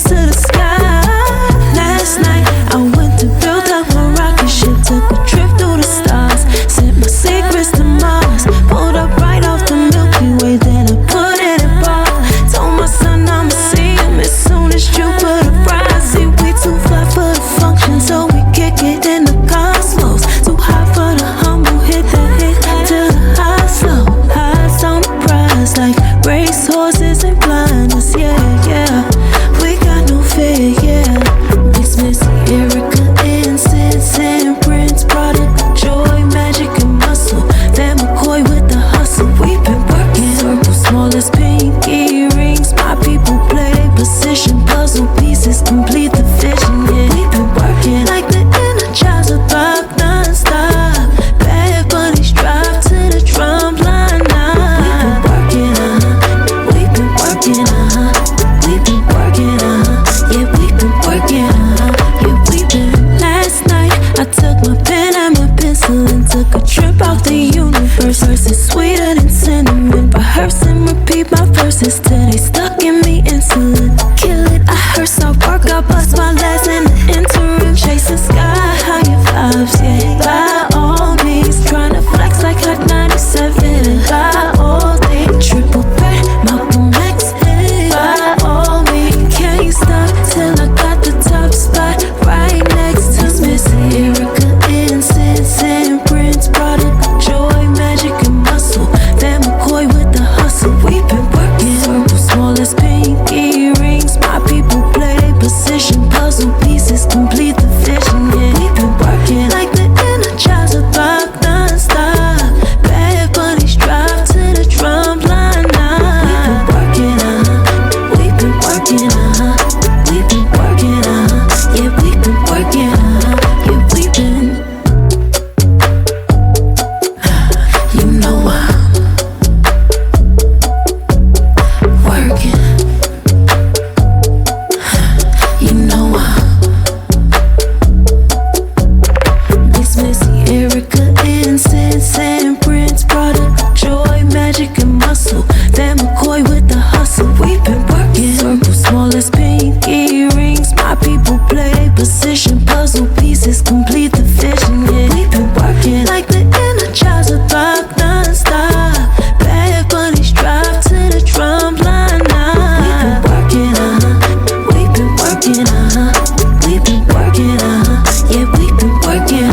to the sky. Last night I went to build up a rocket ship, took a trip through the stars, sent my secrets to Mars, pulled up right off the Milky Way, then I put it in bar. Told my son I'ma see him as soon as Jupiter rise. See, we too fly for the function, so we kick it in the cosmos. Too high for the humble, hit the hit to the high slow. Highs on the prize like race horses and blinders, yeah, yeah. We got no fear, yeah. Mix Missy, Erica, incense and Prince, product of joy, magic and muscle. Van McCoy with the hustle. We've been working circle, small as pinky rings. My people play their position, puzzle pieces complete the vision, yeah. We've been working like the Energizer Buck non-stop. Bad bunnies drive to the drum line now. We've been working, we've been working, yeah, we've been working, yeah, we've been. Last night I took my pen and my pencil and took a trip out the universe. Verses sweeter than cinnamon. Rehearse and repeat my verses till they stuck in me insulin. Kill it, I heard South Park, I bust my legs in the interim. Chasing sky higher vibes, yeah. By all means, tryna flex like Hot 97. By all things, triple threat, Malcolm X. By all means, can't stop till I got the top spot right next to Missy, Erica, incense and Prince, product of joy, magic and muscle. Van McCoy with the hustle. We've been working circle, small as pinky rings. My people play their position, puzzle pieces complete the vision, yeah. We've been working like the Energizer Buck non-stop. Bad bunnies drive to the drum line now. We've been working, we've been working, yeah, we've been working, yeah, we've been. You know I'm working. You know Miss Missy, Erica, incense and Prince, product of joy, magic and muscle. Van McCoy with the hustle. We've been working circle, small as pinky rings. My people play their position, puzzle pieces complete the vision, yeah. We've been working like the Energizer Buck non-stop. Bad bunnies drive to the drum line now. We've been working, we've been working, yeah, we've been working,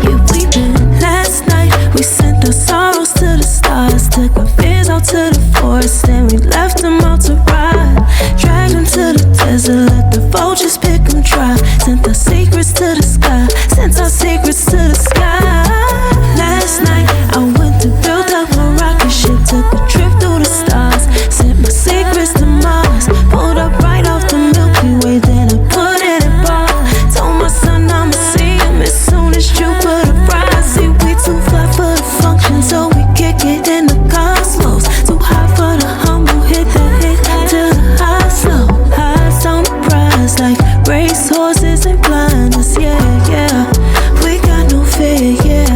yeah, we've been. Last night we sent our sorrows to the stars, took our fears out to the forest, and we left them out to ride. Dragged them to the desert, let the vultures pick them dry. Sent our secrets to the sky, sent our secrets to the sky. Last night I went to build up a rocket ship, took a trip through the stars, sent my secrets to Mars, pulled up right off the Milky Way, then I put it in bar. Told my son I'ma see him as soon as Jupiter rise. See, we too fly for the function, so we kick it in the cosmos. Too high for the humble, hit the hit to the high slow. Highs on the prize like race horses and blinders, yeah, yeah. We got no fear, yeah.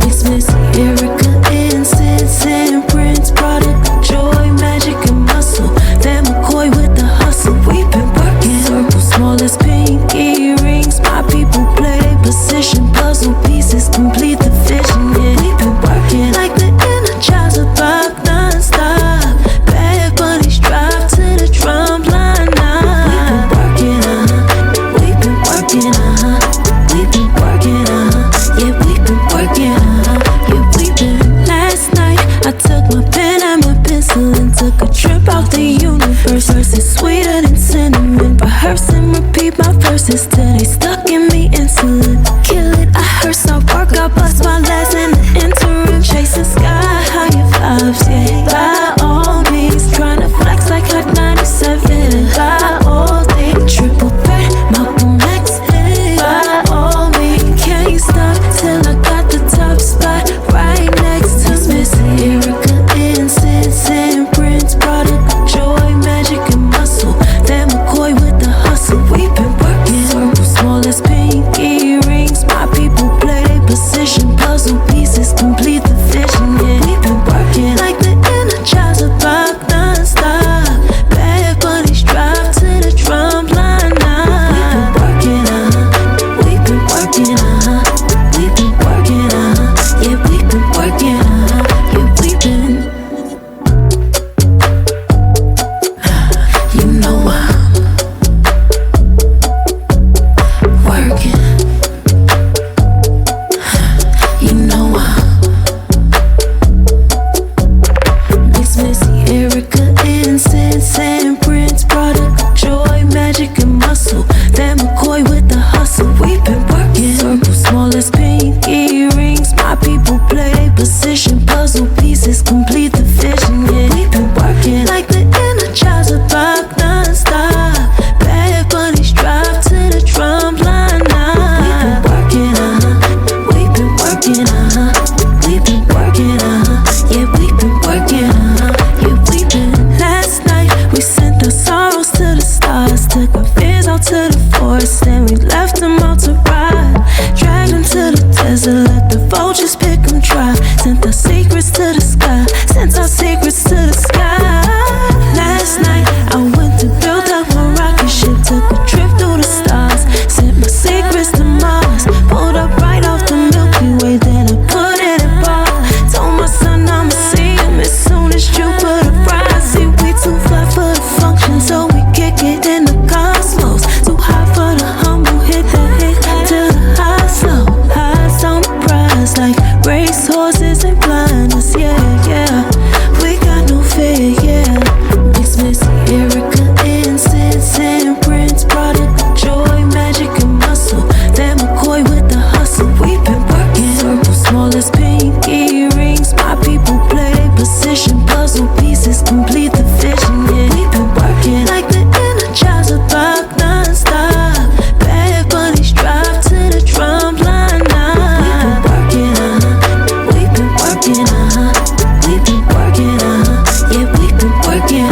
Mix Missy, Erica, incense and Prince, product of joy, magic and muscle. Van McCoy with the hustle. We've been working circle, small as pinky rings. My people play their position, puzzle pieces complete the vision, yeah. We've been working like the Energizer Buck non-stop. Bad bunnies drive to the drum line now. We've been working, we've been working, yeah, we've been working, yeah, we've been. Last night I took my pen and my pencil and took a trip out the universe. Verses sweeter than cinnamon. Rehearse and repeat my verses till they stuck in me insulin. Kill it, I heard South Park, I bust my legs in the interim. Chasing sky higher vibes, yeah. By all means, tryna flex like Hot 97. By all things, triple threat, Malcolm X. By all means, can't stop till I got the top spot right next to Missy, Erica, incense and Prince, product of joy, magic and muscle. Van McCoy with the hustle. We've been working circle, small as pinky rings. My people play their position, puzzle pieces complete the vision, yeah. We've been working like the Energizer Buck non-stop. Bad bunnies drive to the drum fears out to the forest, then we left them out to ride. Dragged them to the desert, let the vultures pick them dry. Sent our secrets to the sky, sent our secrets to the sky. Last night I went to build up my rocket ship, took a trip through the stars, sent my secrets to Mars. Pulled up right off the Milky Way, then I put it in bar. Told my son I'ma see him as soon as Jupiter rise. See, we too fly for the function, so we kick it in the cosmos. Too high for the humble, hit the hit to the high slow. Highs on the prize like race horses and blinders, yeah, yeah. We got no fear, yeah. Mix Missy, Erica, incense and Prince, product of joy, magic and muscle. Then McCoy with the hustle. We've been working circles, small as pinky rings. My people play position, puzzle pieces complete the vision, yeah. We've been working like the Energizer Bob non-stop. Bad bunnies drive to the drum line now. We've been working, we've been working, yeah, we've been working,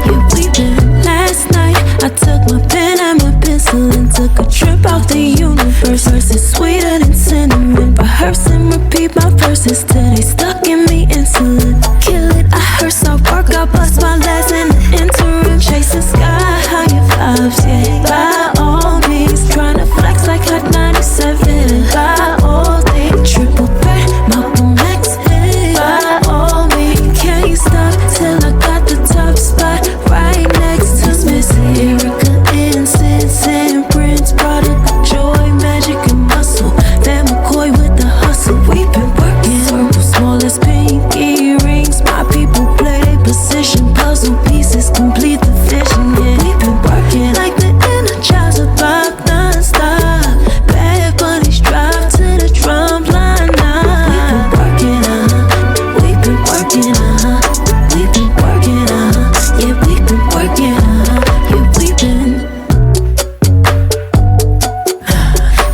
yeah, we've been. Last night I took my pen and my pencil and took a trip out the universe. Verses sweeter than cinnamon, rehearse and repeat my verses till they stuck in me insulin. Kill it, I hearse, I work, I bust my legs in the interim. Chasing sky higher vibes, yeah. By all means, tryna flex like Hot 97. By all things, triple threat, Malcolm X. Hey. By all means, can't stop till I got the top spot right next to Missy, Erica, incense and Prince, product of joy, magic and muscle. Then McCoy with the hustle. We've been working circles, small as pinky rings. My people play their position, puzzle pieces complete the vision, yeah. We've been working like the Energizer Bob non-stop. Bad bunnies drive to the drum line now. We've been working, we've been working, yeah, we've been working, yeah, we've been.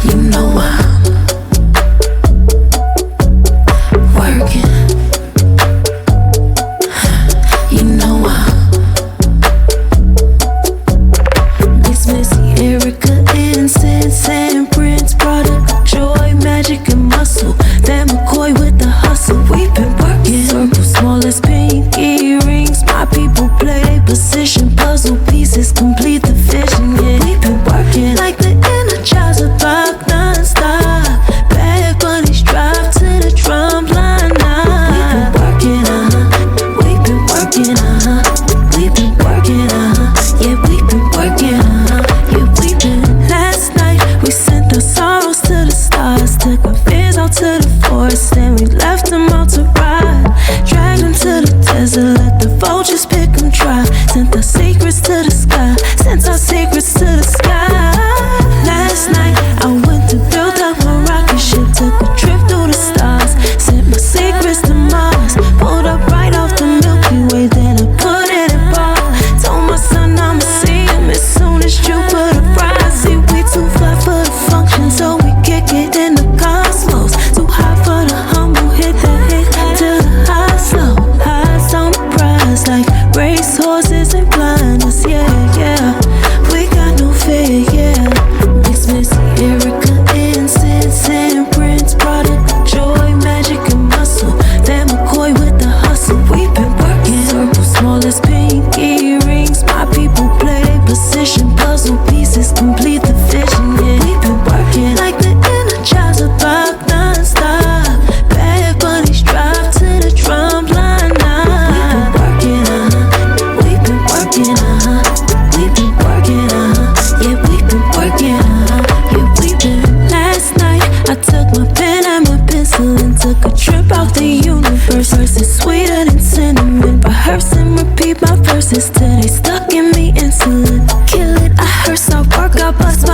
You know I'm working. You know I'm Mix Missy, Erica, incense and Prince, product of joy, magic and muscle. Then McCoy with the hustle. We've been working circles, small as pinky rings. My people play their position, puzzle pieces complete the vision, yeah. We've been working like the Energizer Bob non-stop. Bad bunnies drive to the drum line now. We've been working, we've been working, yeah, we've been working, yeah, we've been. Last night we sent our sorrows to the stars, took our fears out to the forest, then we left them out to ride. Dragged them to the desert, let the vultures pick them dry. Sent our secrets to the sky, sent our secrets to the sky. Last night I went to build up my rocket ship, took a trip through the stars, sent my secrets to Mars. Pulled up right off the Milky Way, then I put it in bar. Told my son I'ma see him as soon as Jupiter rise. See, we too fly for the function, so we kick it in the cosmos. Too high for the humble, hit the hit to the high slow. Highs on the prize like race horses and blinders, yeah, yeah. We got no fear, yeah. Mix Missy, Erica, incense and Prince, product of joy, magic and muscle. Then McCoy with the hustle. We've been working circles, small as pinky rings. My people play their position, puzzle pieces complete the vision, yeah. We've been working like the Energizer Bob non-stop. Bad bunnies drive to the drum line now. We've been working, we've been working, yeah, we've been working, yeah, we've been. Last night I took my pen and my pencil and took a trip out the universe. Verses sweeter than cinnamon, rehearse and repeat my verses till they stuck in me insulin. Kill it, I hearse, I work, I bust my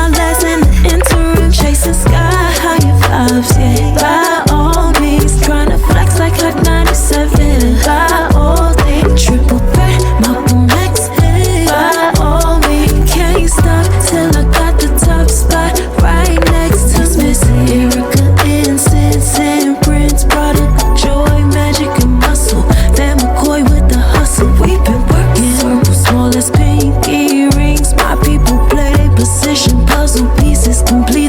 puzzle pieces complete.